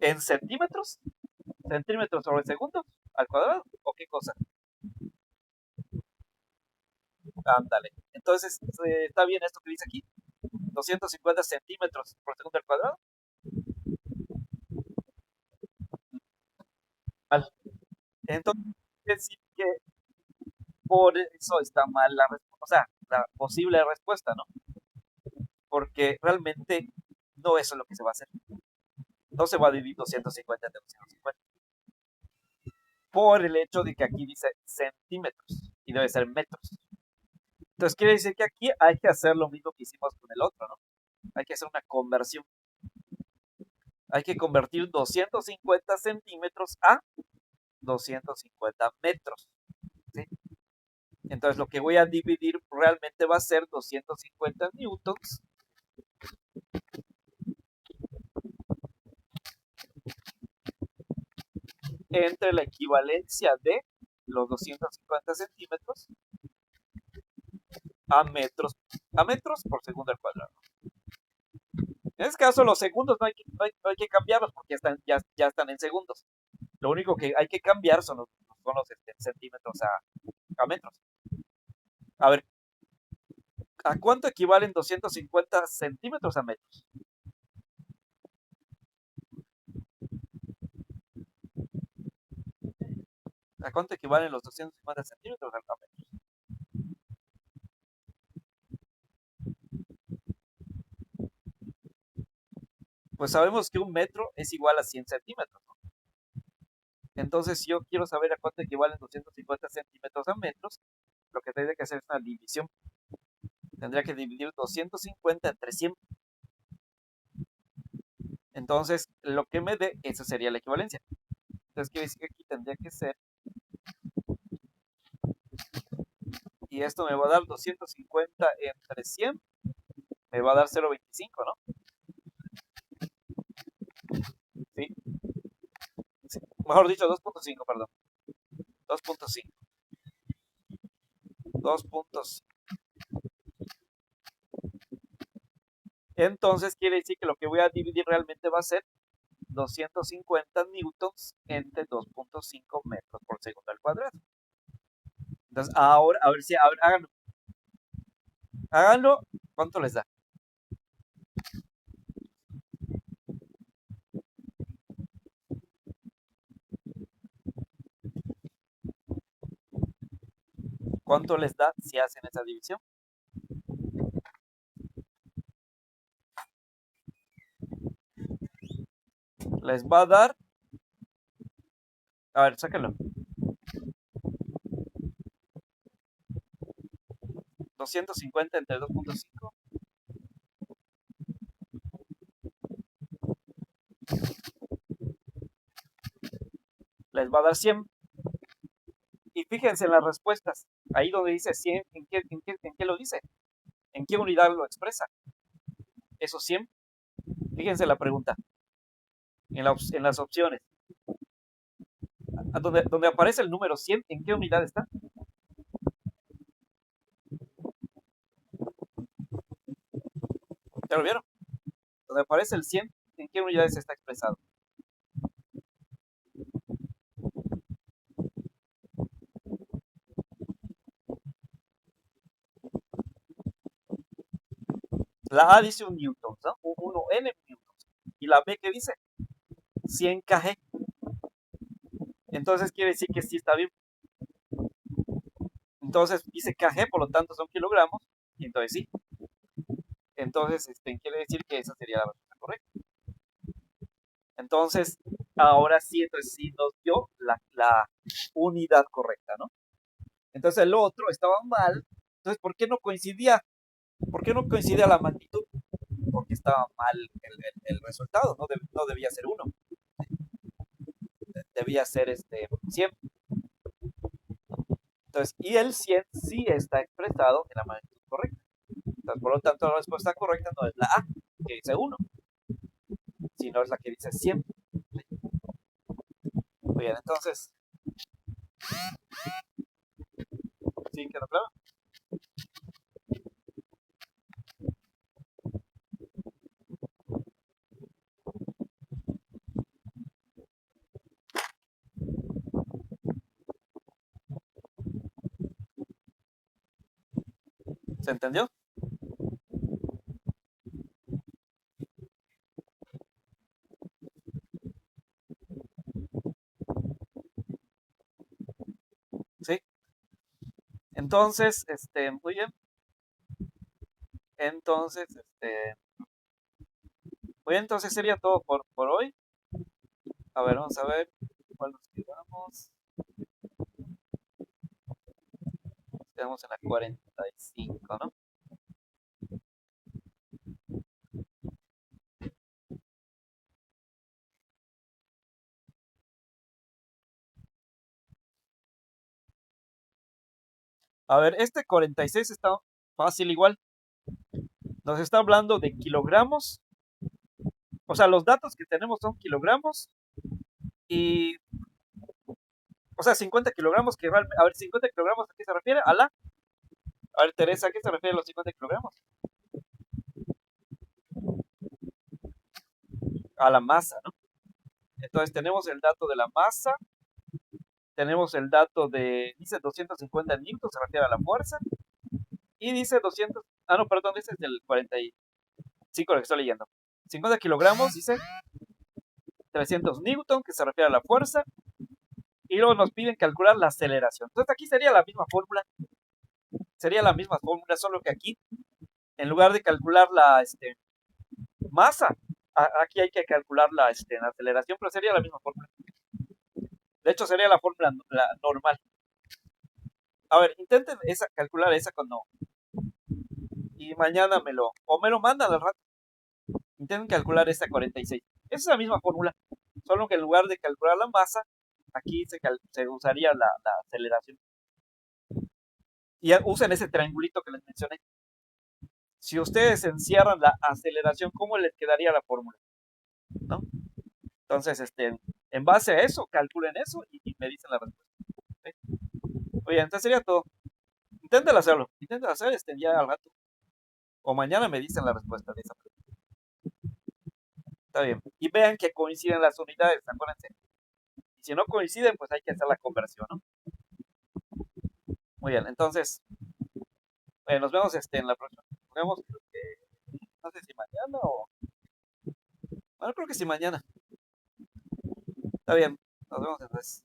¿En centímetros? ¿Centímetros sobre segundo al cuadrado? ¿O qué cosa? Ándale. Entonces, ¿está bien esto que dice aquí? 250 centímetros por segundo al cuadrado. Mal. Entonces, decir que por eso está mal la respuesta, o sea, la posible respuesta, ¿no? Porque realmente no eso es lo que se va a hacer. No se va a dividir 250 entre 250. Por el hecho de que aquí dice centímetros y debe ser metros. Entonces quiere decir que aquí hay que hacer lo mismo que hicimos con el otro, ¿no? Hay que hacer una conversión. Hay que convertir 250 centímetros a 250 metros. ¿Sí? Entonces lo que voy a dividir realmente va a ser 250 newtons entre la equivalencia de los 250 centímetros a metros por segundo al cuadrado. En este caso, los segundos no hay que cambiarlos porque ya están en segundos. Lo único que hay que cambiar son los centímetros a metros. A ver, ¿a cuánto equivalen 250 centímetros a metros? ¿A cuánto equivalen los 250 centímetros a metros? Pues sabemos que un metro es igual a 100 centímetros, ¿no? Entonces, si yo quiero saber a cuánto equivalen 250 centímetros a metros, lo que tendría que hacer es una división. Tendría que dividir 250 entre 100. Entonces, lo que me dé, eso sería la equivalencia. Entonces, quiere decir que aquí tendría que ser, y esto me va a dar 250 entre 100, me va a dar 0,25, ¿no? Sí, sí. Mejor dicho, 2,5, perdón. 2,5. 2,5. Entonces, quiere decir que lo que voy a dividir realmente va a ser 250 newtons entre 2,5 metros por segundo al cuadrado. Entonces, ahora, a ver si, a ver, háganlo. Háganlo. ¿Cuánto les da? ¿Cuánto les da si hacen esa división? Les va a dar, a ver, sáquenlo. 250 entre 2,5 les va a dar 100. Y fíjense en las respuestas. Ahí donde dice 100, ¿en qué lo dice? ¿En qué unidad lo expresa? Esos 100. Fíjense la pregunta. En las opciones. Donde aparece el número 100, ¿en qué unidad está? ¿Ya lo vieron? Donde aparece el 100, ¿en qué unidades está expresado? La A dice un newton, ¿no? 1 N newtons. Y la B, ¿qué dice? 100 kg. Entonces quiere decir que sí está bien. Entonces dice kg, por lo tanto son kilogramos, y entonces sí. Entonces, quiere decir que esa sería la respuesta correcta. Entonces, ahora sí, entonces sí nos dio la unidad correcta, ¿no? Entonces el otro estaba mal. Entonces, ¿por qué no coincidía? ¿Por qué no coincidía la magnitud? Porque estaba mal el resultado, no debía ser 1, debía ser 100. Entonces, y el 100 sí está expresado en la magnitud correcta. Entonces, por lo tanto, la respuesta correcta no es la A, que dice 1, sino es la que dice 100. Muy bien, entonces, ¿sí quedó claro? ¿Se entendió? Sí. Entonces, muy bien. Entonces, muy bien, entonces sería todo por hoy. A ver, vamos a ver cuál nos quedamos. Quedamos en la 45, ¿no? A ver, 46 está fácil igual. Nos está hablando de kilogramos. O sea, los datos que tenemos son kilogramos y, o sea, 50 kilogramos que realmente, a ver, 50 kilogramos, ¿a qué se refiere? A ver, Teresa, ¿a qué se refiere los 50 kilogramos? A la masa, ¿no? Entonces tenemos el dato de la masa, tenemos el dato dice 250 newtons, se refiere a la fuerza, y dice 200, no, perdón, ese es del 45 lo que estoy leyendo. 50 kilogramos, dice 300 newtons, que se refiere a la fuerza, y luego nos piden calcular la aceleración. Entonces aquí sería la misma fórmula, solo que aquí, en lugar de calcular la masa, aquí hay que calcular la aceleración, pero sería la misma fórmula. De hecho, sería la fórmula normal. A ver, intenten calcular esa con no. Y mañana me lo mandan al rato. Intenten calcular esta 46. Esa es la misma fórmula, solo que en lugar de calcular la masa, aquí se usaría la aceleración. Y usen ese triangulito que les mencioné. Si ustedes encierran la aceleración, ¿cómo les quedaría la fórmula? ¿No? Entonces, en base a eso, calculen eso y me dicen la respuesta. ¿Sí? Oye, entonces sería todo. Inténtalo hacer ya al rato. O mañana me dicen la respuesta de esa pregunta. Está bien. Y vean que coinciden las unidades, acuérdense. Y si no coinciden, pues hay que hacer la conversión, ¿no? Muy bien, entonces, nos vemos en la próxima. Nos vemos, creo que, no sé si mañana o... Bueno, creo que sí mañana. Está bien, nos vemos después.